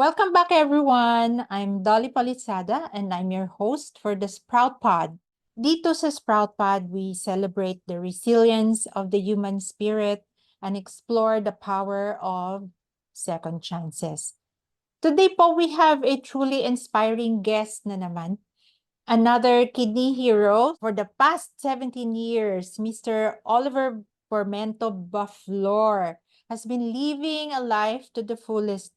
Welcome back, everyone. I'm Dolly Palisada, and I'm your host for the Sprout Pod. Dito sa Sprout Pod, we celebrate the resilience of the human spirit and explore the power of second chances. Today po, we have a truly inspiring guest na naman. Another kidney hero for the past 17 years, Mr. Oliver Formento Baflor has been living a life to the fullest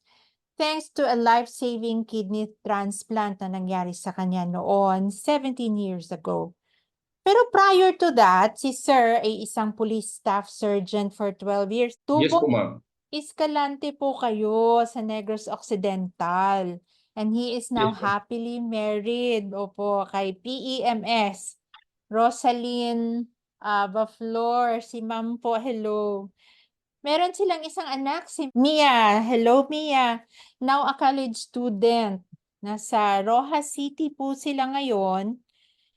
thanks to a life-saving kidney transplant na nangyari sa kanya noon 17 years ago. Pero prior to that, si Sir ay isang police staff sergeant for 12 years. Yes po, Tubong ma'am. Escalante po kayo sa Negros Occidental. And he is now Yes po. happily married. Opo, kay PEMS. Rosaline Baflor. Si ma'am po, hello. Meron silang isang anak, si Mia. Hello, Mia. Now a college student. Nasa Rojas City po sila ngayon.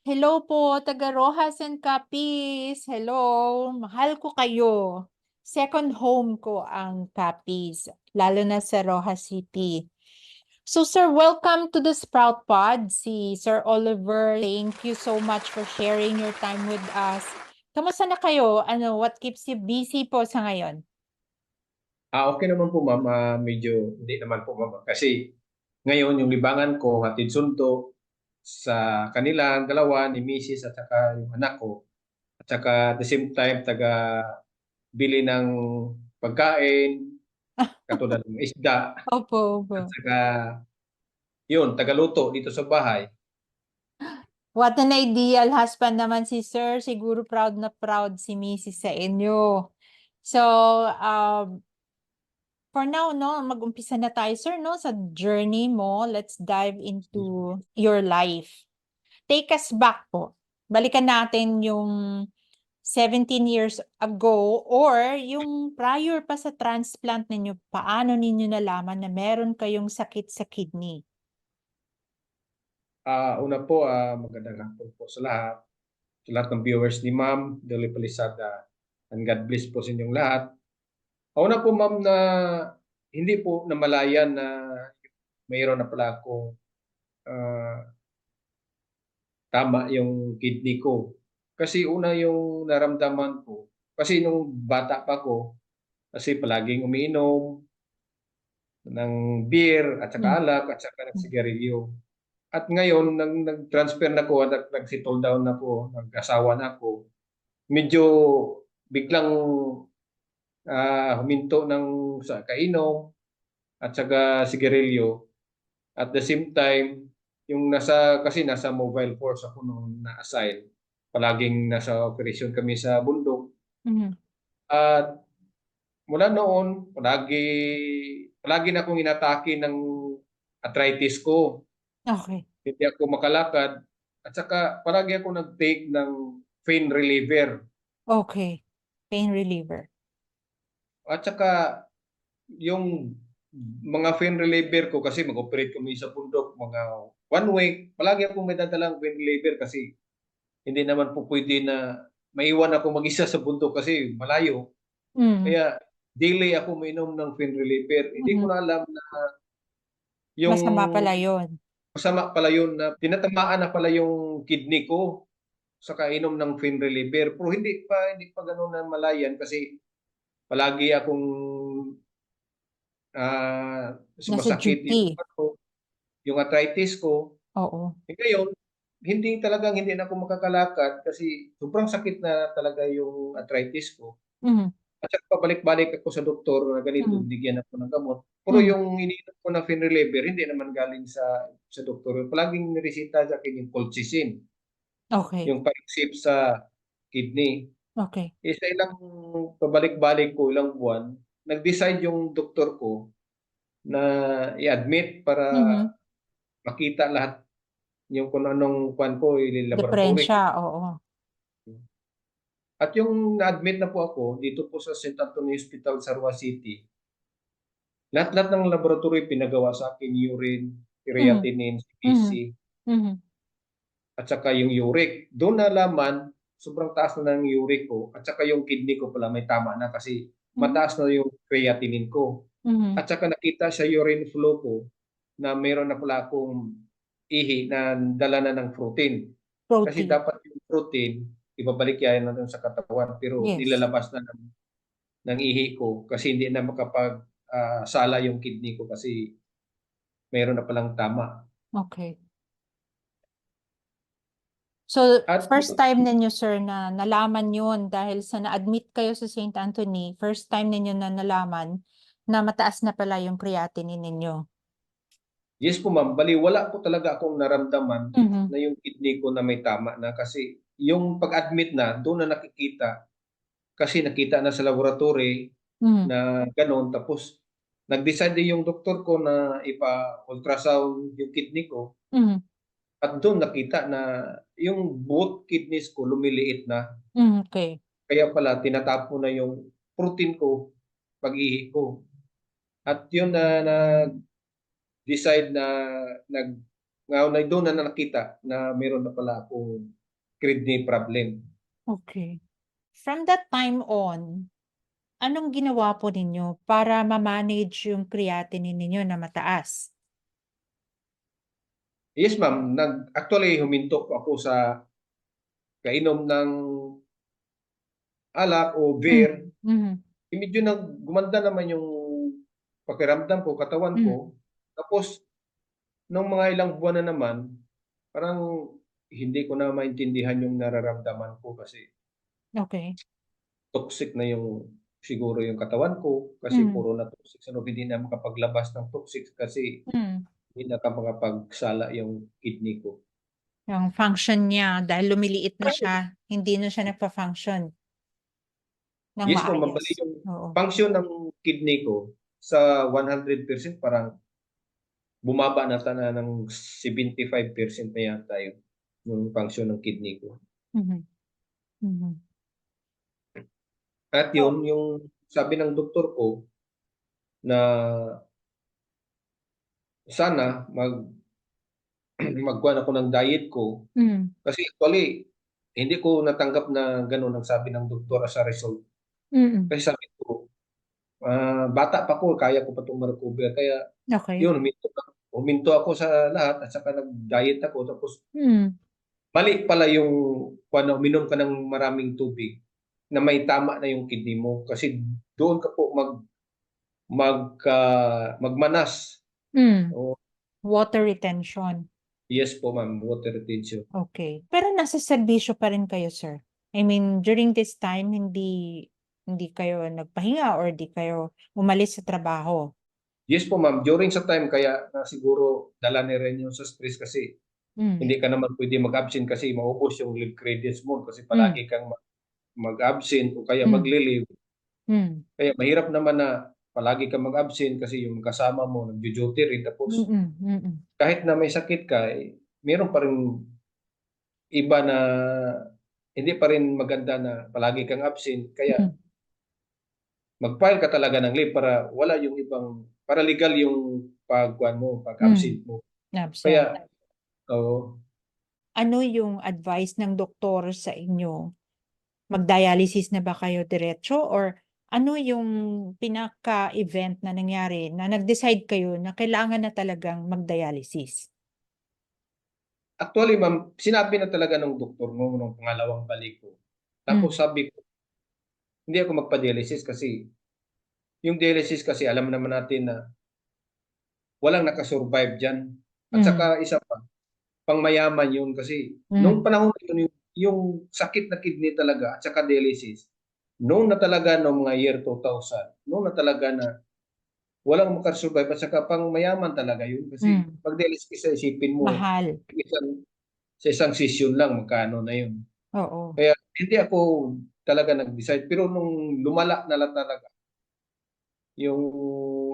Hello po, taga Rojas and Capiz. Hello, mahal ko kayo. Second home ko ang Capiz, lalo na sa Rojas City. So sir, welcome to the Sprout Pod. Si Sir Oliver, thank you so much for sharing your time with us. Kamusta na kayo? What keeps you busy po sa ngayon? Okay naman po, ma'am. Medyo hindi naman po, ma'am. Kasi ngayon yung libangan ko, hatid sundo sa kanila, ang dalawa, ni Mrs. at saka yung anak ko. At saka at the same time, bili ng pagkain, katulad ng isda. Opo, At opo. saka yun, tagaluto dito sa bahay. What an ideal husband naman si Sir. Siguro proud na proud si Mrs. sa inyo. So, for now, no, mag-umpisa na tayo, Sir, no, sa journey mo. Let's dive into your life. Take us back po. Balikan natin yung 17 years ago or yung prior pa sa transplant ninyo. Paano ninyo nalaman na meron kayong sakit sa kidney? Una po, magandang hapon po sa lahat. Sa lahat ng viewers ni Ma'am Dolly Palisada. And God bless po sa inyong lahat. Una po, ma'am, na hindi po namalayan na mayroon na pala akong tama yung kidney ko. Kasi una yung naramdaman ko, kasi nung bata pa ko, kasi palaging umiinom ng beer at saka alak at saka nagsigarilyo. At ngayon, nang nag-transfer na ko at nag-settle down na ko, nag-asawa na ako, medyo biglang huminto ng sa kainom at saka sigarilyo. At the same time, yung kasi nasa mobile force ako noon na-assign. Palaging nasa operasyon kami sa bundok. At mula noon, palagi na akong inatake ng arthritis ko. Okay. Hindi ako makalakad. At saka palagi ako nag-take ng pain reliever. Okay. Pain reliever. At saka yung mga pain reliever ko, kasi mag-operate kami sa bundok mga 1 week, palagi akong may dadalang pain reliever kasi hindi naman po pwede na maiwan ako mag-isa sa bundok kasi malayo. Kaya daily ako mainom ng pain reliever. Hindi ko na alam na yung Masama pala yun. masama pala yun, na tinatamaan na pala yung kidney ko sa kainom ng pain reliever. Pero hindi pa ganoon na malayan kasi palagi akong Nasa sumasakit duty. yung arthritis ko. Oo. Ngayon, hindi na ako makakalakad kasi sobrang sakit na talaga yung arthritis ko. At saka pabalik-balik ako sa doktor na ganito, binigyan ako ng gamot. Pero yung ininom ko na pain reliever, hindi naman galing sa doktor. Palaging niresita sa akin yung colchicine, Okay. yung pangsip sa kidney. Okay. Sa ilang pabalik-balik ko, ilang buwan, nag-decide yung doktor ko na i-admit para makita lahat yung kung anong kwan ko, laboratory. Depresya, oo. At yung na-admit na po ako dito po sa St. Antonio Hospital sa Roa City, lahat-lahat ng laboratory pinagawa sa akin, urine, creatinine, CBC, at saka yung uric. Doon nalaman, sobrang taas na ng uric ko, at saka yung kidney ko pala may tama na kasi mataas na yung creatinine ko. At saka nakita sa urine flow ko, na meron na pala akong ihi na dala na ng protein. Kasi Protein. dapat yung protein, ibabalik yan na dun sa katawan, pero Yes. nilalabas na ng ihi ko kasi hindi na sala yung kidney ko kasi meron na palang tama. Okay. So, At first time ninyo, sir, na nalaman yun dahil sa na-admit kayo sa St. Anthony, first time ninyo na nalaman na mataas na pala yung creatinine ninyo. yes po ma'am, bali wala po talaga akong naramdaman Mhm. na yung kidney ko na may tama na kasi yung pag-admit na, doon na nakikita kasi nakita na sa laboratory Mhm. na gano'n. Tapos nag-decide din yung doktor ko na ipa-ultrasound yung kidney ko Mhm. at doon nakita na yung both kidneys ko lumiliit na. Mhm. Okay. Kaya pala tinatapo na yung protein ko, pag-ihi ko. At yun na nag-decide na nag na doon na nakita na meron na pala akong kidney problem. Okay. From that time on, anong ginawa po ninyo para ma-manage yung creatinine ninyo na mataas? Yes ma'am, actually huminto po ako sa kainom ng alak o beer. Mhm. Mhm. Medyo gumanda naman yung pakiramdam ko, katawan Mhm. ko. Tapos nung mga ilang buwan na naman, parang hindi ko na maintindihan yung nararamdaman ko kasi Okay. toxic na yung siguro yung katawan ko kasi Mhm. puro na toxic. So hindi na makapaglabas ng toxic kasi Mhm. hindi na makapagsala yung kidney ko. Yung function niya dahil lumiliit na siya, hindi na siya nagfa-function ng Yes po, mabali maayos. yung Oo. function ng kidney ko sa 100% parang bumaba na sana ng 75% na yata yung function ng kidney ko. Mhm. Mhm. At Oh. yun, yung sabi ng doktor ko na sana magkuhan ako ng diet ko. Mhm. Kasi actually, hindi ko natanggap na gano'n ang sabi ng doktor as a result. Mm. Kasi sabi ko, bata pa ko, kaya ko pa itong ma-recover. Kaya Okay. yun, huminto ako sa lahat at saka nag-diet ako. Tapos Mm. mali pala yung kung uminom ka ng maraming tubig na may tama na yung kidney mo. Kasi doon ka po magmanas. Mm. O, Water retention. yes po ma'am, water retention. Okay. Pero nasa serbisyo pa rin kayo, sir? I mean, during this time, hindi kayo nagpahinga or di kayo umalis sa trabaho? Yes po ma'am, during sa time kaya na siguro dala ni rin yung sa stress kasi Mm. hindi ka naman pwede mag-absent kasi maubos yung leave credits mo kasi Mm. palagi kang mag-absent o kaya Mm. magli-leave. Mm. Kaya mahirap naman na palagi kang mag-absent kasi yung kasama mo nagjo-duty rin tapos Mm. Mm. kahit na may sakit ka, meron pa rin iba na hindi pa rin maganda na palagi kang absent. Kaya Mm. mag-file ka talaga ng leave para wala yung ibang, para legal yung pagkuhan mo, Mm. pag-absent mo. Absent. Kaya, oo. Ano yung advice ng doktor sa inyo? Mag-dialysis na ba kayo diretso or ano yung pinaka-event na nangyari na nag-decide kayo na kailangan na talagang mag-dialysis? Actually, ma'am, sinabi na talaga ng doktor mo nung pangalawang balik ko. Tapos Hmm. sabi ko, hindi ako magpa-dialysis kasi yung dialysis kasi alam naman natin na walang nakasurvive diyan. At Hmm. saka isa pa, pangmayaman yun kasi nung Hmm. panahon na yun, yung sakit na kidney talaga at saka dialysis, noon na talaga noong mga year 2000, noon na talaga na walang makasurvive at saka pangmayaman talaga yun kasi Hmm. pag dialysis sa isipin mo, Mahal. sa isang session lang magkano na yun. Oo. Kaya hindi ako talaga nag-decide pero nung lumala na lang talaga yung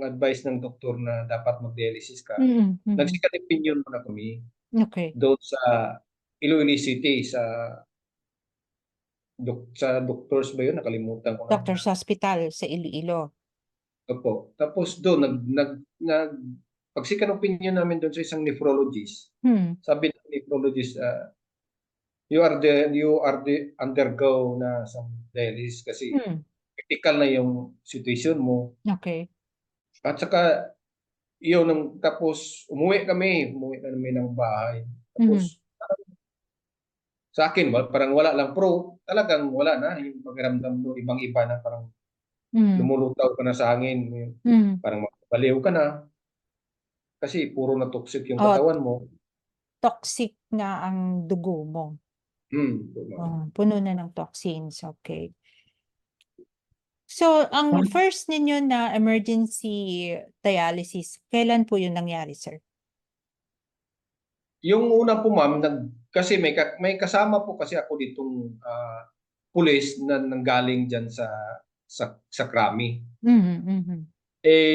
advice ng doktor na dapat mag-dialysis ka, Mm. Mm. nag-second opinion muna kami Okay. doon sa Iloilo City sa doctors ba yun? Nakalimutan ko na. Doctor's Hospital sa Iloilo. Opo. Tapos doon pag second opinion namin doon sa isang nephrologist, Hmm. sabi ng nephrologist, you are the undergo na sa dialysis kasi Hmm. critical na yung situation mo. Okay. At saka Yun, tapos umuwi kami ng bahay. Tapos sa akin, parang wala lang, pero talagang wala na yung pakiramdam mo, ibang-iba na, parang lumulutaw ka na sa hangin, parang mabaliw ka na kasi puro na toxic yung Oh, katawan mo. toxic na ang dugo mo. Puno na ng toxins. Okay. So, ang first ninyo na emergency dialysis, kailan po yun nangyari, sir? Yung una po, ma'am, kasi may kasama po kasi ako ditong pulis na nanggaling diyan sa Krami.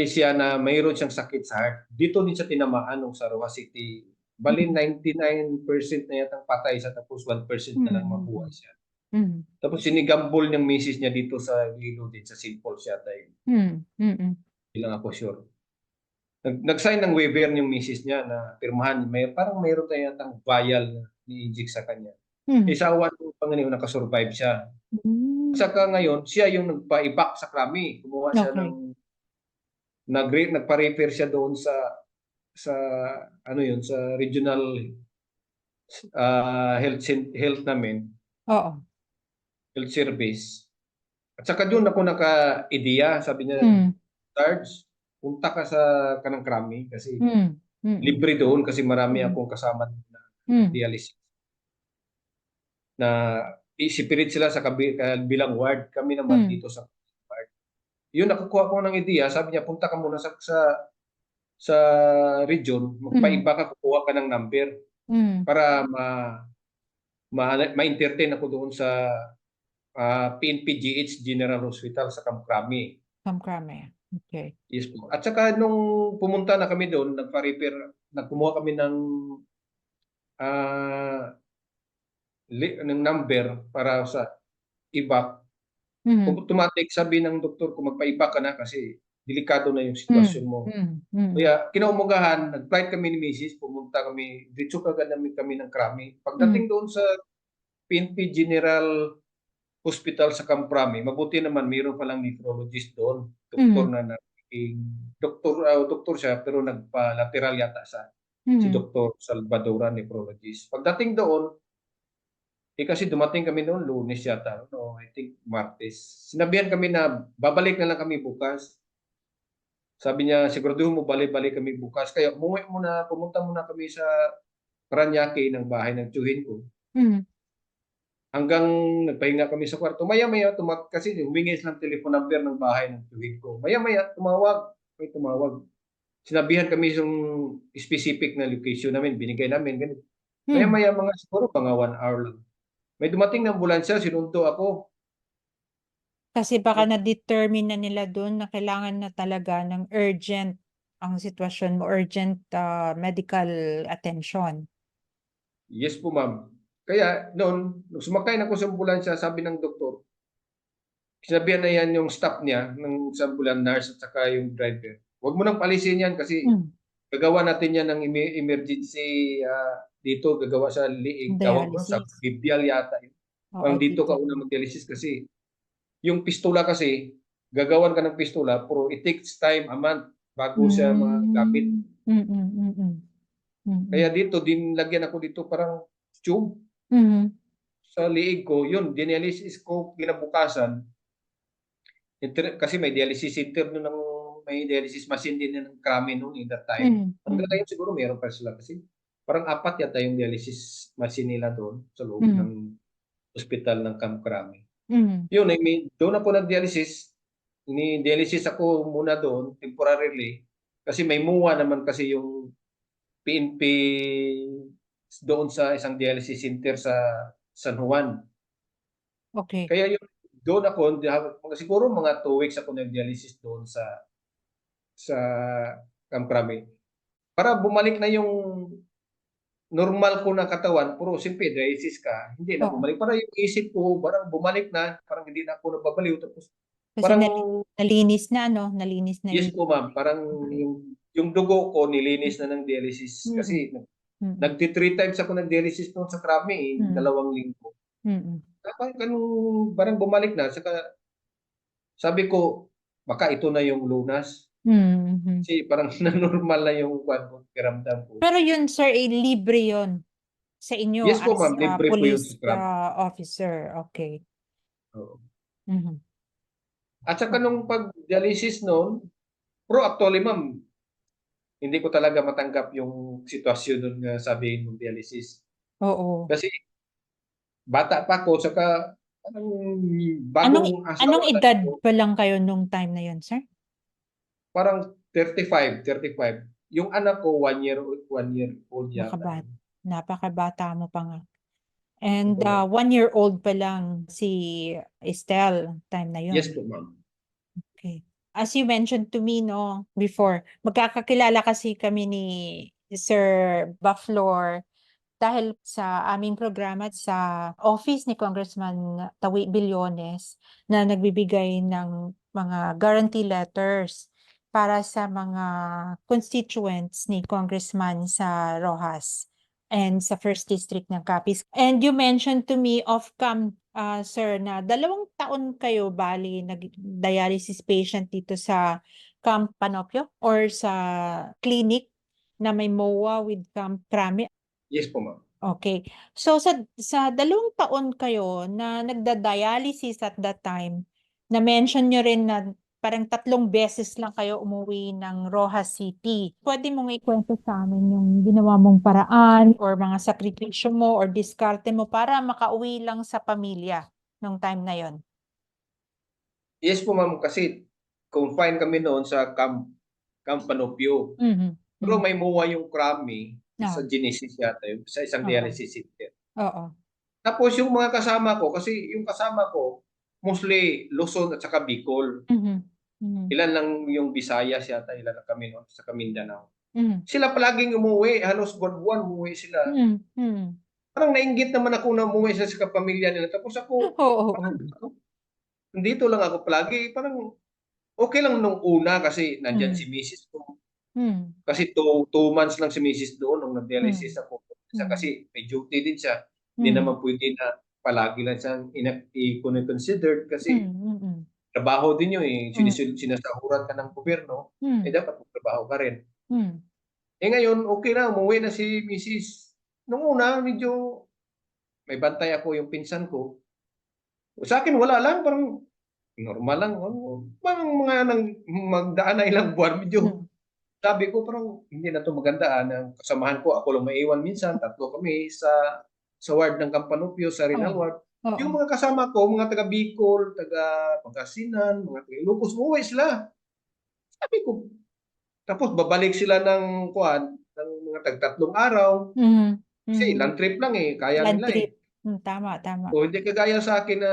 Siya na mayroon siyang sakit sa heart. Dito din siya tinamaan nung sa Roa City. Bali 99% na yatang patay siya, tapos 1% na lang mabuhay siya. Tapos sinigambol niyang misis niya dito sa Lilo din, sa St. Paul siya tayo. Hindi lang ako sure. Nag-sign ng waiver yung misis niya na pirmahan. Parang mayroon tayo yatang vial na ni-inject sa kanya. Sa awan ng Panginoon, nakasurvive siya. Saka ngayon, siya yung nagpa-evac sa Krami. Kumuha siya ng nagpa-refer siya doon sa ano yun, sa regional health namin. Oo. Health service. At saka doon ako naka-ideya, sabi niya, Sarge, punta ka sa kanang Krami kasi libre doon kasi marami akong kasama na dialysis. Na isipirit sila sa kabilang ward, kami naman dito sa ward. Yun, nakukuha ko ng ideya, sabi niya, punta ka muna sa region, magpaiba ka, kukuha ka ng number para ma-entertain ako doon sa PNP-GH General Hospital sa Camp Crame. Camp Crame. Okay. Yes po. At saka nung pumunta na kami doon, nagkumuha kami ng number para sa iba. Automatic sabi ng doktor kung magpa-iba ka na kasi delikado na yung sitwasyon mo. Kaya kinaumagahan, nag-flight kami ni Mrs. Pumunta kami, diretso kagad namin kami ng Krami. Pagdating doon sa PNP General Hospital sa Camp Crame, mabuti naman mayroon palang nephrologist doon. Doktor na doktor siya pero nagpa-lateral yata sa si Dr. Salvadora, nephrologist. Pagdating doon, kasi dumating kami noon Lunes yata, no, I think Martes. Sinabihan kami na babalik na lang kami bukas. Sabi niya, siguraduhin mo balik kami bukas. Kaya pumunta muna kami sa Paranaque ng bahay ng tiyuhin ko. Hanggang nagpahinga kami sa kwarto. Maya-maya, kasi humingi ng telephone number ng bahay ng tiyuhin ko. Maya-maya, may tumawag. Sinabihan kami yung specific na location namin, binigay namin. Ganun. Maya-maya, siguro mga 1 hour lang. May dumating na ambulansya, sinundo ako. Kasi baka na-determine na nila doon na kailangan na talaga ng urgent ang sitwasyon mo, urgent medical attention. Yes po, ma'am. Kaya noon, nung sumakay na ako sa ambulansya, sabi ng doktor, sinabihan na yan yung staff niya, ng sa ambulance nurse at saka yung driver. Huwag mo nang palisin yan kasi gagawa natin yan ng emergency dito, gagawa sa liig. Tawag mo, sa bibial yata. Dito ka una mag-dialysis kasi yung pistola kasi, gagawan ka ng pistola, pero it takes time, a month, bago siya magamit. Kaya dito, lagyan ako dito parang tube sa liig ko. Yun, dialysis ko kinabukasan. Kasi may dialysis center may dialysis machine din ng Krame noon in that time. Hanggang ngayon siguro meron pa sila kasi parang 4 yata yung dialysis machine nila doon sa loob ng hospital ng Camp Krame. Yun, doon ako nag-dialysis. Ni-dialysis ako muna doon, temporarily. Kasi may MUA naman kasi yung PNP doon sa isang dialysis center sa San Juan. Okay. Kaya doon ako, siguro mga 2 weeks ako nag-dialysis doon sa Camp Crame. Para bumalik na yung normal ko na katawan, pero siyempre dialysis ka, hindi na bumalik. Para yung isip ko, parang bumalik na, parang hindi na ako nababaliw. Tapos kasi parang nalinis na, no? Nalinis na yes po, ma'am. Parang yung dugo ko nilinis na ng dialysis. Kasi nagti-3 times ako nag-dialysis noon sa Krame, 2 linggo. Parang bumalik na. Saka sabi ko, baka ito na yung lunas. Mhm. Kasi parang na-normal na yung kuwan ko, pakiramdam ko. Pero yun, sir, libre yun sa inyo Yes po as ma'am, a libre po yun sa police scrub. officer. Okay. Oo. Mhm. At saka nung pag-dialysis noon, pero actually ma'am, hindi ko talaga matanggap yung sitwasyon nun nga sabihin mong dialysis. Oo. Kasi bata pa ako, saka parang Anong bagong anong asawa lang edad ako, pa lang kayo nung time na yun, sir? parang 35. Yung anak ko, 1 year old yata Nakabat yun. napakabata mo pa nga. And Opo, ma'am. 1 year old pa lang si Estelle time na Yes yun. po, ma'am. Okay. As you mentioned to me, no, before, magkakakilala kasi kami ni Sir Baflor dahil sa aming programa at sa office ni Congressman Tawi Bilyones na nagbibigay ng mga guarantee letters para sa mga constituents ni Congressman sa Rojas and sa First District ng Capiz. And you mentioned to me off-cam, sir, na 2 taon kayo bali nag-dialysis patient dito sa Camp Panopio or sa clinic na may MOA with Camp Crame. Yes po, ma'am. Okay. So sa 2 taon kayo na nagda-dialysis at that time, na-mention niyo rin na parang 3 beses lang kayo umuwi ng Rojas City. Puwede mong ikwento sa amin yung ginawa mong paraan or mga sakripisyo mo or diskarte mo para makauwi lang sa pamilya nung time na yon? Yes po, ma'am, kasi confined kami noon sa Camp Panopio. Mhm, Pero hmm. may MOA yung Krami sa Oo, Genesis yata yun, sa isang oo, dialysis center. oo. Tapos yung mga kasama ko, kasi yung kasama ko, mostly Luzon at saka Bicol. Mhm, mhm, Ilan lang yung Visayas yata, ilan lang kami noon sa Mindanao. mhm, Sila palaging umuwi, halos buwan-buwan umuwi sila. mhm, mhm. Parang nainggit naman ako na umuwi sila sa kapamilya nila. Tapos ako, Oo, oo. parang nandito lang ako palagi. Parang okay lang nung una kasi nandyan si Hmm, misis ko. hmm, Kasi 2 months lang si misis doon nung hmm, nag-dialysis ako. hmm. Kasi may duty din siya. Hindi Hmm, naman pwede na palagi lang siyang i-considered kasi mm. trabaho din yun eh. Hmm, Sinasahuran ka ng gobyerno, eh hmm, dapat magtrabaho ka rin. hmm, Eh ngayon, okay na, umuwi na si misis. Nung una, medyo may bantay ako yung pinsan ko. Sa akin, wala lang, parang normal lang. Parang mga nang magdaan na ilang buwan, medyo hmm. sabi ko parang hindi na 'to maganda, ang kasamahan ko ako lang maiwan minsan, 3 kami sa ward ng Campanopio, sa Rizal Oo, ward. oo. Yung mga kasama ko, mga taga Bicol, taga Pangasinan, mga taga Ilocos, umuwi sila. Sabi ko tapos babalik sila ng kuwan, ng mga tag-tatlong araw, Mhm, kasi mhm. land trip lang, eh, kaya Land nila, trip. eh. Tama, tama. O hindi kagaya sa'kin na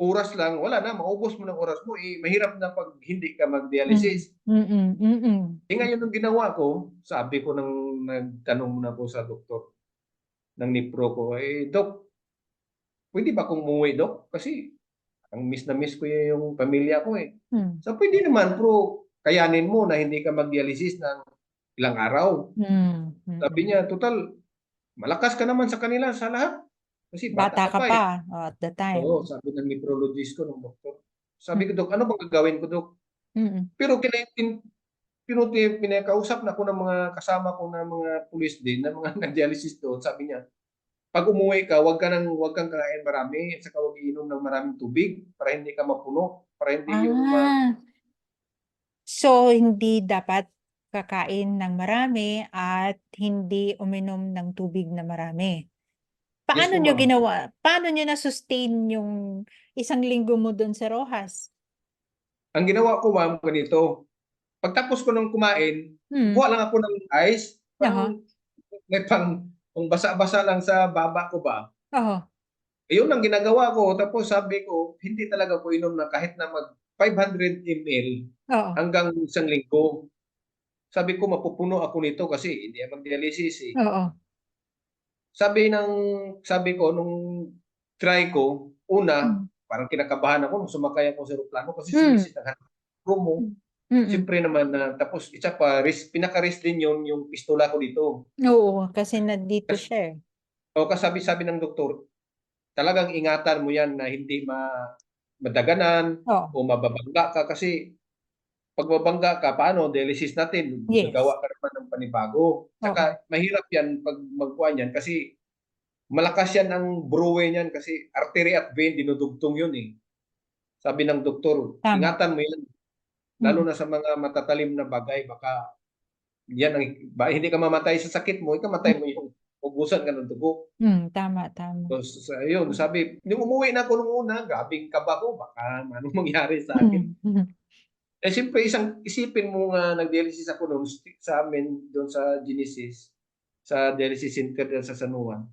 oras lang, wala na, maubos mo ng oras mo, eh, mahirap na 'pag hindi ka mag-dialysis. Mm, mm, mm. Eh, ngayon ang ginawa ko, sabi ko ng nagtanong muna ako sa doktor ng nipro ko, eh, "Dok, puwede ba akong umuwi Dok? Kasi ang miss na miss ko yung pamilya ko, eh." Hmm, Sabi, "Puwede naman, pero kayanin mo na hindi ka mag-dialysis ng ilang araw." hmm, Sabi mm. niya, "Tutal malakas ka naman sa kanila sa lahat, kasi bata Bata ka ka pa, eh." pa, at the time. Oo, sabi ng nephrologist ko, ng doktor. Sabi ko, Hmm, "Dok, ano bang gagawin ko Dok?" mm, Pero pinakausap na ako ng mga kasama ko na mga pulis din, na mga nag-dialysis doon, sabi niya, "'Pag umuwi ka, wag kang kakain marami at saka huwag iinom ng maraming tubig para hindi ka mapuno, para hindi yung ah, so hindi dapat kakain ng marami at hindi uminom ng tubig na marami. Yes po, ma'am. Paano niyo na-sustain yung 1 linggo mo dun sa Rojas? Ang ginawa ko, ma'am, ganito, pagtapos ko ng kumain, Hmm, kukuha lang ako ng ice, oo, parang may pangbasa-basa lang sa baba ko ba. oo, Ayun ang ginagawa ko, tapos sabi ko, hindi talaga ako inom na kahit na 500 ml oo, hanggang 1 linggo. Sabi ko, mapupuno ako nito kasi hindi ako mag-dialysis, eh. oo, Sabi ko nung try ko, una, hmm, parang kinakabahan ako nung sumakay ako sa eroplano kasi si hmm, misis naghanap ng room mo. hmm, mm. Siyempre naman na tapos isa pa pinaka-risk din yun yung pistola ko dito. Oo, kasi nandito Kas siya, eh. o kasabi-sabi ng doktor, talagang ingatan mo yan na hindi madaganan Oo, o mababangga ka kasi pagbabangga ka, paano dialysis natin, Yes. gagawa ka naman ng panibago. Oo. Tsaka mahirap yan pag magkuhan yan kasi malakas yan ang bruwe niyan kasi artery at vein dinudugtong yun eh. Sabi ng doktor, Tama. ingatan mo yan. Lalo na sa mga matatalim na bagay, baka yan ang hindi ka mamatay sa sakit mo, ikamatay mo yung ubusan ka ng dugo. Tama, tama. So, ayun, sabi, nung umuwi na ako nung una, grabing kaba ko, baka anong mangyari sa akin. Eh, siyempre, isipin mo nga, nag-dialysis ako noon sa amin, doon sa Genesis, sa dialysis center doon sa San Juan.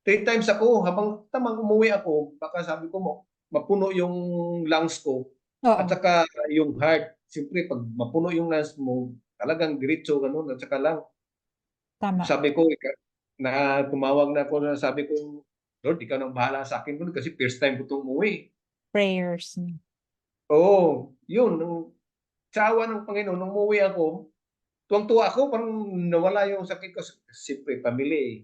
3 times ako, habang tamang umuwi ako, baka sabi ko mo, mapuno yung lungs ko, at Oo. saka yung heart. Siyempre, pag mapuno yung lungs mo, talagang diretso, ganun, at saka lang. Tama. Sabi ko, tumawag na ako na sabi ko, Lord, ikaw nang bahala sa akin kasi first time ko itong umuwi. Prayers. Oo, yun. Sa awa ng Panginoon, nung umuwi ako, tuwang-tuwa ako, parang nawala yung sakit ko. Siyempre, pamilya eh.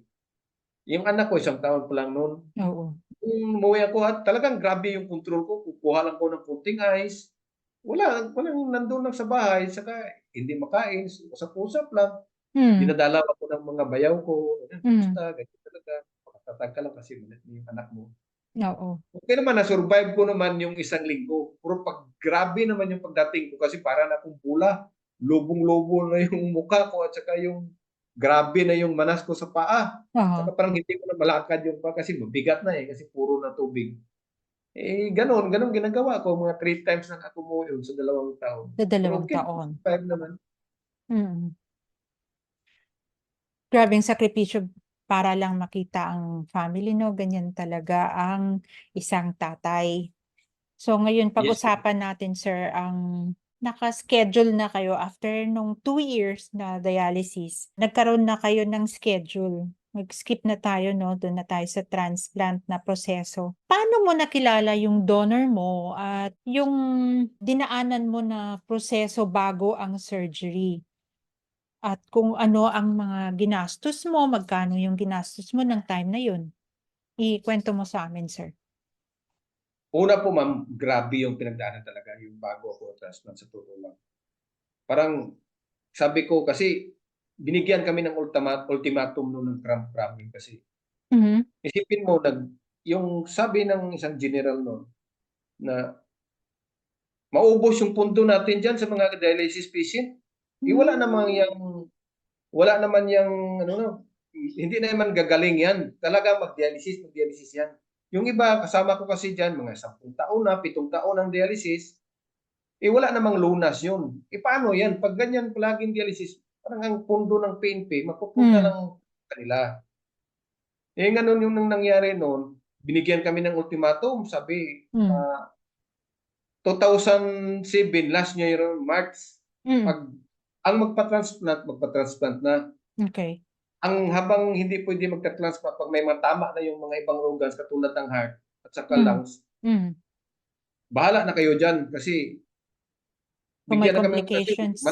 Yung anak ko, 1 taon pa lang noon. Oo. Nung umuwi ako at talagang grabe yung control ko. Kukuha lang ko ng kunting ice. Walang nandun lang sa bahay. Saka hindi makain. Usap-usap lang. Dinadala ako ng mga bayaw ko. Kumusta? Ganyan talaga. Makatatag ka lang kasi malit yung anak mo. Oo. Okay naman, na-survive ko naman yung 1 linggo. Pero grabe naman yung pagdating ko kasi para na akong bula. Lubong-lubo na yung mukha ko at saka yung grabe na yung manas ko sa paa. Saka parang hindi ko na malakad yung paa kasi mabigat na eh, kasi puro na tubig. Eh, ganon ginagawa ko. Mga 3 times na ako mo yun sa 2 taon. Sa Pero 2 okay, taon. survive naman. Grabeng sakripisyo para lang makita ang family, no? Ganyan talaga ang isang tatay. So ngayon Yes, pag-usapan natin, sir, ang naka-schedule na kayo after nung 2 years na dialysis. Nagkaroon na kayo ng schedule. Mag-skip na tayo, no? Doon na tayo sa transplant na proseso. Paano mo nakilala yung donor mo at yung dinaanan mo na proseso bago ang surgery? At kung ano ang mga ginastos mo, magkano yung ginastos mo ng time na yun? Ikwento mo sa amin, sir. una po ma'am, grabe yung pinagdaanan talaga yung bago ako transplant sa totoo lang. Parang sabi ko kasi binigyan kami ng ultimatum noon ng Krami kasi isipin mo yung sabi ng isang general noon na maubos yung pundo natin diyan sa mga dialysis patient. Eh, wala naman yang ano no, hindi naman gagaling yan. Talagang mag-dialysis yan. Yung iba kasama ko kasi diyan mga 10 taon na, 7 taon ang dialysis. Eh, wala namang lunas yun. Eh, paano yan? Pag ganyan palaging dialysis, parang ang pundo ng PNP mapupunta lang kanila. Eh, ganun yung nangyari noon. Binigyan kami ng ultimatum. Sabi, 2007, last year, March, pag ang magpa-transplant na. Okay. Ang habang hindi pwede magta-transplant pag may matama na yung mga ibang organs katulad ng heart at saka lungs, bahala na kayo dyan kasi Kung may bigyan na kami kasi complications.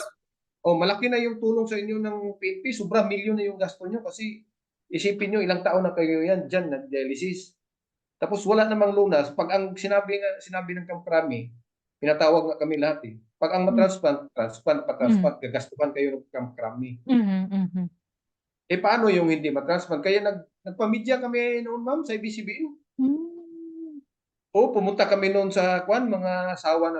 malaki na yung tulong sa inyo ng PNP, sobra milyon na yung gasto nyo kasi isipin nyo ilang taon na kayo yan dyan nag-dialysis. Tapos wala namang lunas. Pag ang sinabi ng Kamkrami, pinatawag nga kami lahat eh. Pag ang patransplant, gagastuhan kayo ng Kamkrami. Eh paano yung hindi matransplant? Kaya nagpamedya kami noon ma'am sa ABS-CBN. O pumunta kami noon sa mga asawa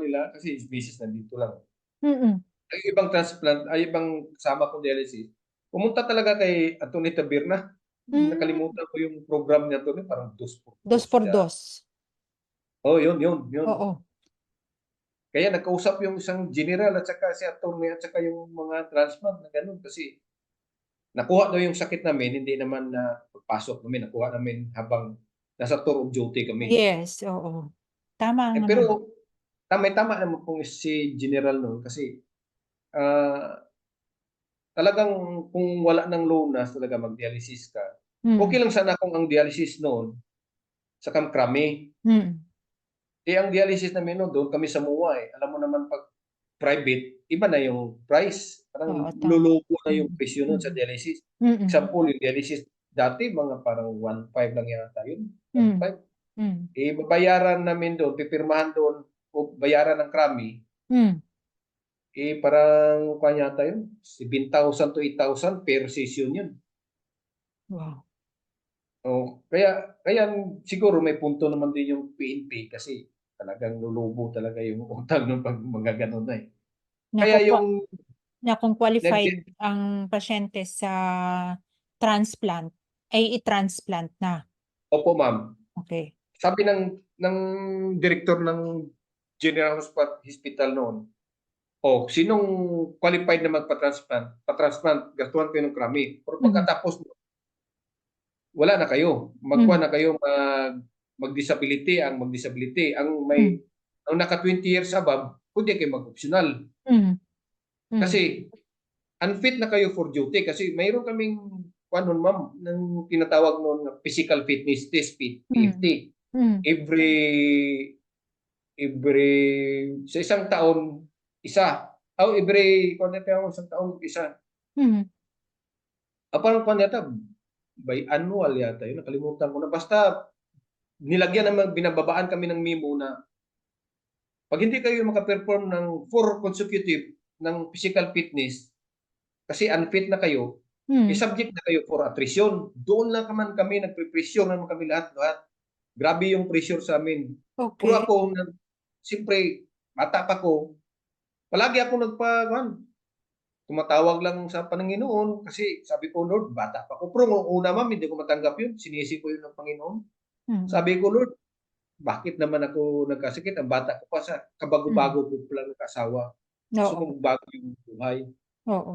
nila kasi business nandito lang. Ang ibang transplant, ay ibang kasama kong dialysis, pumunta talaga kay Atty. Tabirna. Nakalimutan ko yung program niya to, parang dos por Dos dos por siya. dos. Oh, yun. Oo. Kaya nagkausap yung isang general at saka si attorney at saka yung mga transplant na ganun kasi nakuha daw yung sakit namin, hindi naman na pagpasok namin, nakuha namin habang nasa tour of duty kami. Yes, oo. Tama Eh, naman. pero tama naman kung si general noon kasi talagang kung wala ng lunas talaga mag-dialysis ka. Okay lang sana kung ang dialysis noon sa Kamkrami. Eh, ang dialysis namin noon doon kami sa MUA eh. Alam mo naman pag private, iba na yung price. Parang Oo, tama. luluko na yung presyo noon sa dialysis. Example, yung dialysis dati mga parang 1.5 lang yata yun. 1.5. Eh, babayaran namin doon, pipirmahan doon o bayaran ng Krami. parang kuha yata yun, 7,000 to 8,000 per session yun. Wow. Kaya siguro may punto naman din yung PNP kasi talagang lulubo talaga yung utang ng pag mga ganun na eh. Kaya yung Na kung nag qualified ang pasyente sa transplant, ay i-transplant na. opo ma'am, Okay. sabi ng direktor ng General Hospital noon, sinong qualified na magpa-transplant, pa-transplant, gastuhan kayo ng krami. Pero Mhm. pagkatapos, wala na kayo. Magkuha na kayo mag-disability. Mm. Ang naka 20 years above, pwede kayo mag-optional. Mm. Mm. Kasi unfit na kayo for duty kasi mayroon kaming nun ma'am, ng tinatawag noon na physical fitness test, PFT. Mm. Every sa isang taon, isa. Every isang taon, isa. Mm. Parang yata, by annual yata yun. Nakalimutan ko na. Basta, nilagyan naman, binababaan kami ng memo na pag hindi kayo makaperform ng 4 consecutive ng physical fitness, kasi unfit na kayo, Mm. subject na kayo for attrition. Doon lang naman kami, nagpre-pressure naman kami lahat. Grabe yung pressure sa amin. Pero Okay. ako, siyempre, bata pa ko, palagi ako tumatawag lang sa Panginoon kasi sabi ko, Lord, bata pa ko. Pero nung una ma'am, hindi ko matanggap yun. Sinisi ko yun ng Panginoon. Mm. Sabi ko, Lord, bakit naman ako nagkasakit? Ang bata ko pa sa kabago-bago ko pa lang nagkasawa. Gusto ko Oo. magbago yung buhay. Oo.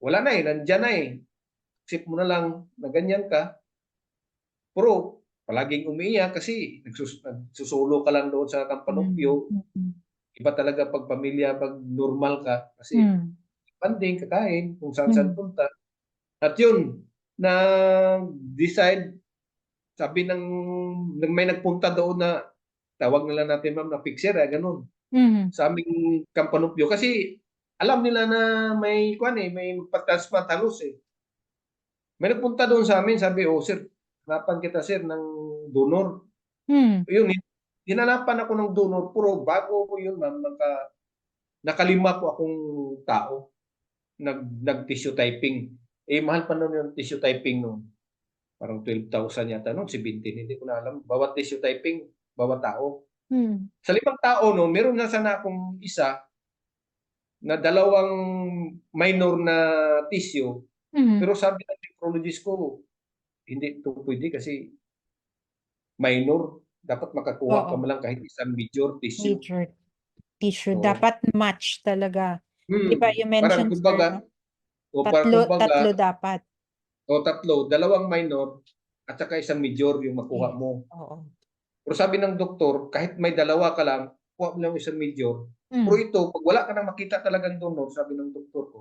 Wala na eh, nandyan na eh. Accept mo na lang na ganyan ka. Pero palaging umiiyak kasi nagsusulo ka lang doon sa Kampanumpyo. Mm. Iba talaga pag pamilya, pag normal ka. Kasi Mm. banding, kakain, kung saan-saan Mm. punta. At yun, na-decide, sabi may nagpunta doon na, tawag nila natin ma'am na fixer, ganun. Mm. Sa aming Kampanumpyo. Kasi alam nila na may magpa-transplant halos eh. May nagpunta doon sa amin, sabi, sir, hanapan kita sir ng donor. Mm. Yun, hinanapan ako ng donor, pero bago ko yun ma'am, nakalima po akong tao nag-tissue typing. Mahal pa noon yung tissue typing noon. Parang 12,000 yata noon, 17, hindi ko na alam. Bawat tissue typing, bawat tao. Mm. Sa 5 tao noon, meron na sana akong isa na 2 minor na tissue. Mm. Pero sabi ng nephrologist ko, hindi ito pwede kasi minor. Dapat makakuha ka Oo. man lang kahit isang major tissue. Major tissue. So, Dapat match talaga. Di ba you parang mentioned, sir, no? kumbaga, parang kumbaga, Tatlo dapat. tatlo, 2 minor at saka isang major yung makuha Yes. mo. Oo. Pero sabi ng doktor, kahit may 2 ka lang, kuha mo lang isang major. Pero Mm. ito, pag wala ka nang makita talagang donor, sabi ng doktor ko,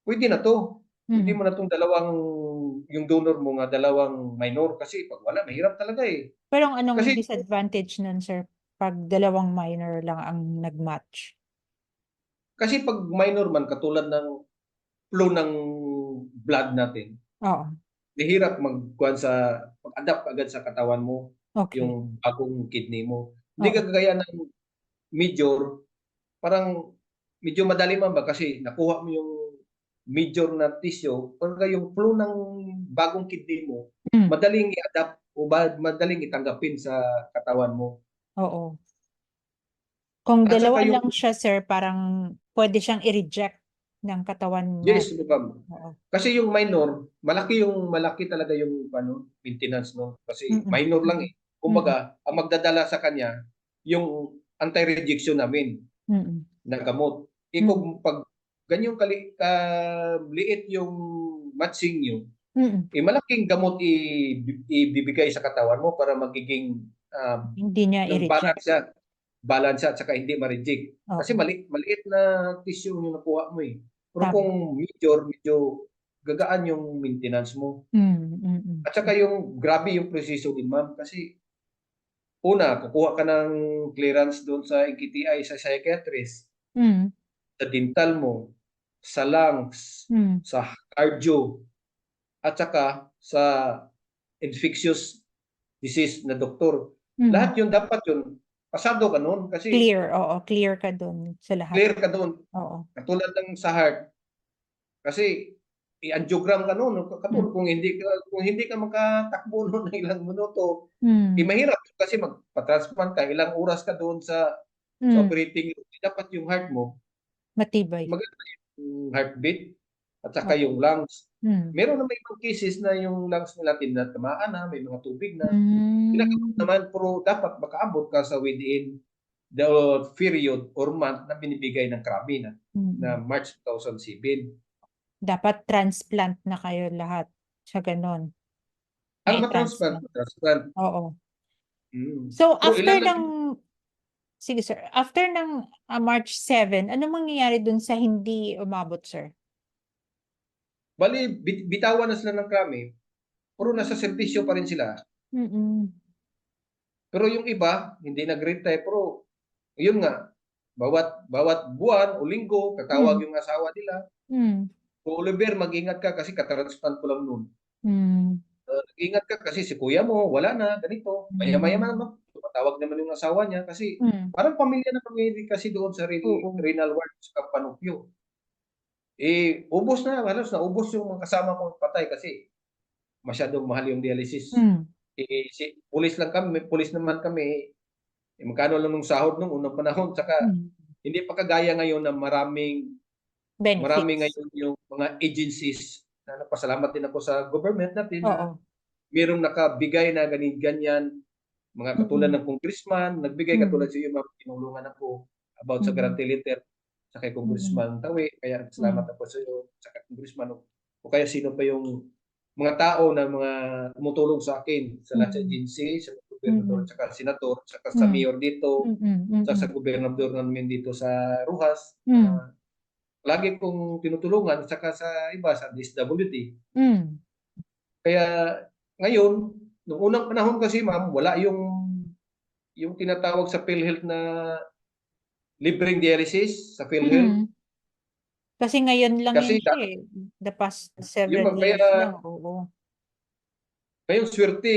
pwede na to. Pwede Mm. mo na itong yung donor mo nga 2 minor kasi pag wala, mahirap talaga eh. Pero anong Kasi disadvantage nun, sir, pag 2 minor lang ang nag-match? kasi pag minor man, katulad ng flow ng blood natin, Oo. mahirap mag-adapt agad sa katawan mo Okay. yung bagong kidney mo. Hindi Oo. kagaya ng major, parang medyo madali man ba kasi nakuha mo yung major na tissue, pagka yung flow ng bagong kidney mo, Mm. madaling i-adapt o madaling itanggapin sa katawan mo. Oo. Kung At saka dalawa yung, lang siya, sir, parang pwede siyang i-reject ng katawan mo. yes, ma'am. Oo. Kasi yung minor, malaki talaga yung maintenance no kasi Mm. minor lang eh. Mm. Kumbaga, ang magdadala sa kanya yung anti-rejection namin Mm. na gamot. Mm. Kung pag ganyong kaliit yung matching nyo, Mm. malaking gamot ibibigay sa katawan mo para magiging Hindi niya ng i-reject. balance siya at saka hindi ma-reject. Kasi Oo. maliit na tissue yung nakuha mo eh. Pero Tama. kung major, medyo gagaan yung maintenance mo. Mm. Mm. At saka yung grabe yung proseso din ma'am kasi una, kukuha ka ng clearance doon sa NKTI, sa psychiatrist, Mm. sa dental mo, sa lungs, Mm. sa cardio, at saka sa infectious disease na doktor. Mm. Lahat yun, dapat yun, pasado ka nun kasi Clear, oo, clear ka dun sa lahat. clear ka dun. Oo. Katulad ng sa heart, kasi i-angiogram ka nun, katulad Mm. kung hindi ka makatakbo nun ng ilang minuto, Mm. mahirap kasi magpa-transplant ka, ilang oras ka doon sa Mm. operating room. Dapat yung heart mo, Matibay. maganda yung heartbeat at saka Oo. yung lungs. Mm. Meron na may mga cases na yung lungs nila tinatamaan na, may mga tubig na. Ginagamot Hmm. naman, pero dapat makaabot ka sa within the period or month na binibigay ng Krabi na Mm. March 2007. Dapat transplant na kayo lahat sa gano'n, Matransplant, mai-transplant. matransplant. Oo. Mm. So, Pero after ilan lang ng sige sir, after ng, March 7, anong mangyayari dun sa hindi umabot, sir? bale bitawan na sila ng Krami, pero nasa serbisyo pa rin Hmm. sila. Mm. Pero yung iba, hindi nag-retire, pero yun nga, bawat bawat buwan o linggo tatawag Hmm. yung asawa nila, Hmm. "O Oliver, mag-ingat ka kasi ka-transplant ko lang no'n. Hmm. Mag-ingat ka kasi si kuya mo wala na, ganito." Maya-maya Hmm. naman tumatawag naman yung asawa niya kasi Hmm. parang pamilya na kami din kasi doon sa Oo. renal ward sa Panupio. Ubos na, halos naubos yung mga kasama kong patay kasi masyadong mahal yung dialysis. Hmm. Pulis lang kami, pulis naman kami, magkano lang nung sahod nung unang panahon, tsaka Hmm. hindi pa kagaya ngayon na marami Benefits. ngayon yung mga agencies na nagpasalamat din ako sa government natin na Oo. merong nakabigay na ganyan, mga katulad Mm. ng congressman, nagbigay Hmm. katulad sa iyo ma'am, tinulungan ako about sa Mm. guarantee letter sa kay Mm. Congressman Tawi, kaya salamat Hmm. ako sa iyo, sa kay Congressman o kaya sino pa yung mga tao na mga tumutulong sa akin sa lahat sa Mm. agency, sa mga gobernador, Mm. tsaka senador, tsaka sa Hmm. mayor dito, Mm. tsaka sa Mm. gobernador namin dito sa Rojas, Hmm. lagi kong tinutulungan, tsaka sa iba sa DSWD. Hmm. Kaya ngayon, nung unang panahon kasi ma'am, wala yung tinatawag sa PhilHealth na libreng dialysis sa PhilHealth. Mm. Kasi ngayon lang Kasi yun siya, eh, the past yun several ma'am, kaya years lang, oo. ngayon swerte,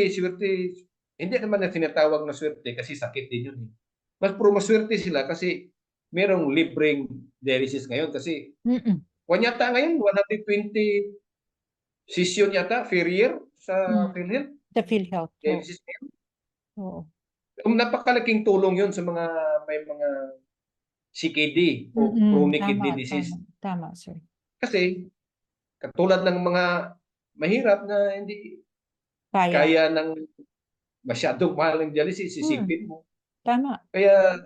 hindi naman na tinatawag na swerte kasi sakit din yun, eh. Pero maswerte sila kasi merong libreng dialysis ngayon kasi Mm. kuwan yata ngayon 120 session yata per year sa Hmm. PhilHealth, Sa PhilHealth, oo. dialysis ngayon. Oo. Napakalaking tulong yun sa mga may mga CKD o Mm. chronic Tama, kidney tama, disease. tama, sir. Kasi katulad ng mga mahirap na hindi Kaya. kaya ng masyadong mahal ng dialysis, Hmm. isipin mo. Tama. Kaya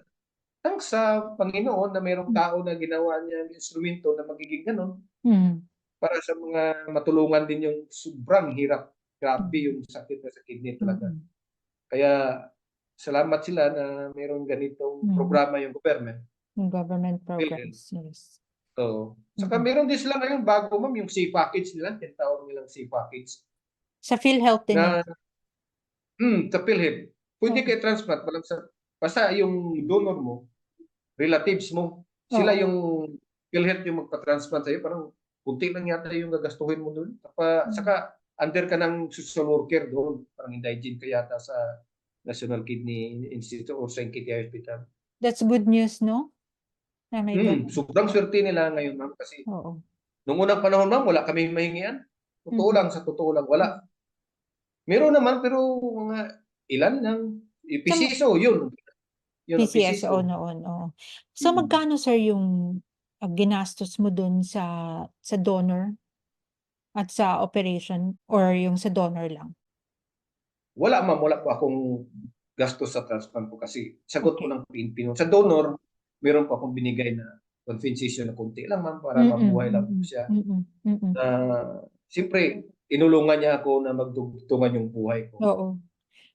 thanks sa Panginoon na mayroong Hmm. tao na ginawa niyang instrumento na magiging gano'n Hmm. para sa mga matulungan din yung sobrang hirap. Grabe Hmm. yung sakit na sa kidney talaga. Mm. Kaya salamat sila na mayroong ganitong Hmm. programa yung government, Yung government PhilHealth. programs, yes. So, saka Mm. meron din sila ngayon bago ma'am yung C package nila, tinatawag nilang C package Sa PhilHealth din yan? na sa PhilHealth. Puwede Oo. ka i-transplant walang basta yung donor mo, relatives mo, sila Oo. yung PhilHealth yung magpa-transplant sa'yo, parang konti lang yata yung gagastuhin mo dun. Hmm. Saka under ka ng social worker doon, parang indigene ka yata sa National Kidney Institute or sa NKTI Hospital. That's good news, 'no? Na may gano'n. Sobrang swerte nila ngayon ma'am kasi Oo. nung unang panahon ma'am wala kaming mahingian. Totoo Mm. lang, sa totoo lang wala. Meron naman pero mga ilan lang, Sa piso yun, yun ang PCSO piso. noon, oo. So, Mm. magkano sir yung, ginastos mo dun sa donor at sa operation or yung sa donor lang? Wala ma'am, wala po akong gastos sa transplant ko kasi sagot ko Okey. ng PNP. Sa donor, meron po akong binigay na compensation na konti lang ma'am para Mm. mabuhay lang po Mm. siya. Mm. Mm. Na siyempre tinulungan niya ako na magdugtungan yung buhay ko. Oo.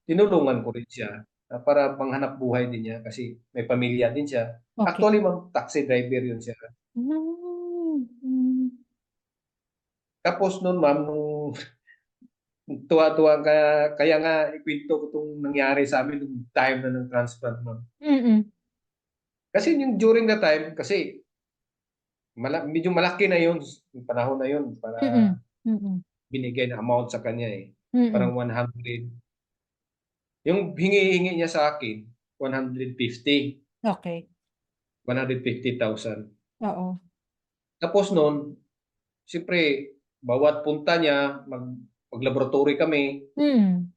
Tinulungan ko rin siya para panghanap buhay din niya kasi may pamilya din siya. Okey. Actually ma'am, taxi driver yun siya. Hmm. Hmm. Tapos nun ma'am, nung tuwa-tuwa kaya nga ikwento ko 'tong nangyari sa'min nung time na ng transplant ma'am. Mm. Kasi yung during the time kasi medyo malaki na yun yung panahon na yun para Mm. Mm. binigay na amount sa kanya, eh, Mm. parang 100. Yung hingi-hingi niya sa akin, 150. Okay. 150,000. Oo. Tapos nun, siyempre, bawat punta niya, mag-laboratory kami. Mm.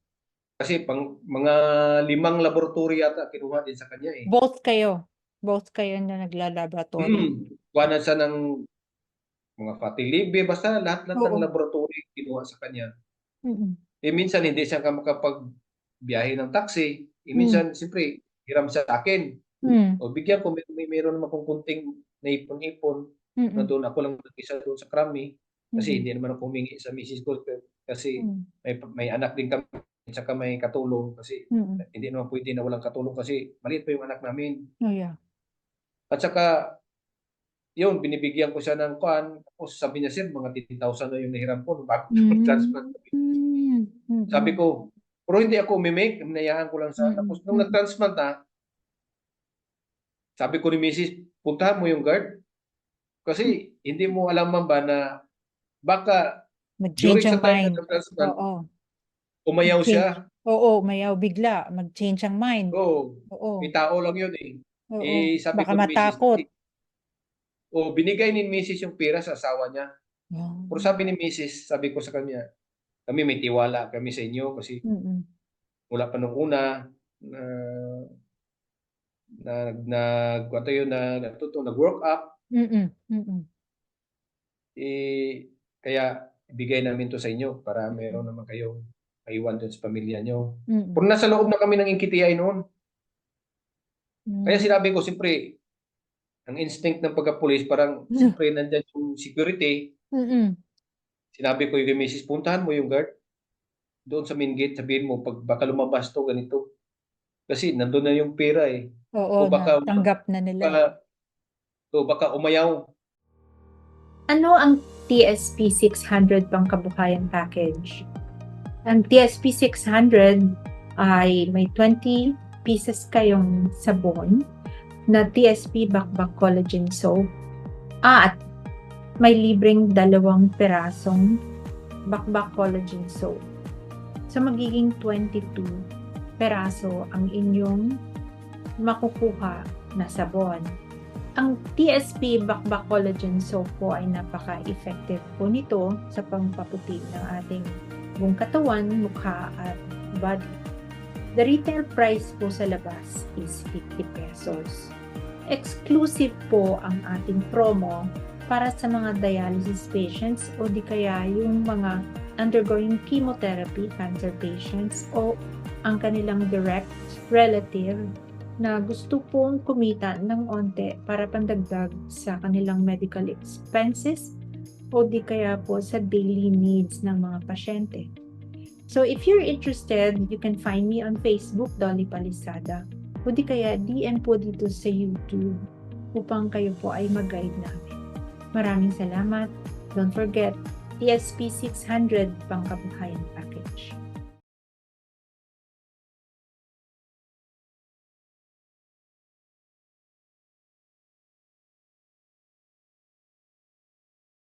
Kasi mga 5 laboratory yata kinuha din sa kanya eh. Both kayo na nagla-laboratory? Kuhanan siya ng mga fatty liver, basta lahat-lahat ng Oo. laboratory kinuha sa kanya. Mm. Minsan hindi siya makapagbiyahe ng taxi. Minsan, siyempre, hiram siya sa akin. Mm. O bigyan ko, meron naman akong kunting naipon-ipon. Na Mm. doon ako lang mag-isa doon sa Krami. Kasi Mm. hindi naman ako humingi sa misis ko. Kasi Mm. may anak din kami. Saka may katulong. Kasi Mm. hindi naman pwede na walang katulong kasi maliit pa yung anak namin. Oh, yeah. At saka, yun, binibigyan ko siya ng kuan. Tapos sabi niya, sir, mga 10,000 na yung nahiram ko bago mag-transplant. Sabi ko, pero hindi ako umimik. Hinayaan ko lang siya. Tapos nung nag-transplant na, sabi ko ni misis, puntahan mo yung guard. Kasi hindi mo alam man ba na baka Mag-change during ang sa time na mind. nag-transplant, Oo. umayaw Mag-change. siya. Oo, umayaw bigla. Mag-change ang mind. Oo. Oo. May tao lang yun eh. Oo. Sabi Baka ko ni misis, matakot. binigay ni misis yung pera sa asawa niya. Pero sabi ni misis, sabi ko sa kanya, kami may tiwala kami sa inyo kasi mula pa nung una nag-work up. Kaya ibigay namin to sa inyo para meron naman kayong maiwan dun sa pamilya nyo. Pero nasa loob na kami ng NKTI noon. Kaya sinabi ko, siyempre, ang instinct ng pagka-police, parang siyempre nandyan yung security. Sinabi ko yung misis, puntahan mo yung guard doon sa main gate, sabihin mo, pag baka lumabas to, ganito. Kasi nandun na yung pera eh. Oo, natanggap na nila. Baka umayaw. Ano ang TSP 600 Pangkabuhayan Package? Ang TSP 600 ay may 20 pieces kayong sabon na TSP Bakbak Collagen Soap at may libreng 2 pirasong Bakbak Collagen Soap. So magiging 22 peraso ang inyong makukuha na sabon. Ang TSP Bakbak Collagen Soap po ay napaka-effective po nito sa pangpaputi ng ating buong katawan, mukha at body. The retail price po sa labas is 50 pesos. Exclusive po ang ating promo para sa mga dialysis patients o di kaya yung mga undergoing chemotherapy cancer patients o ang kanilang direct relative na gusto pong kumita ng onte para pandagdag sa kanilang medical expenses o di kaya po sa daily needs ng mga pasyente. So if you're interested, you can find me on Facebook, Dolly Palisada, o di kaya DM po dito sa YouTube upang kayo po ay mag-guide namin. Maraming salamat. Don't forget, TSP 600 Pangkabuhayan Package.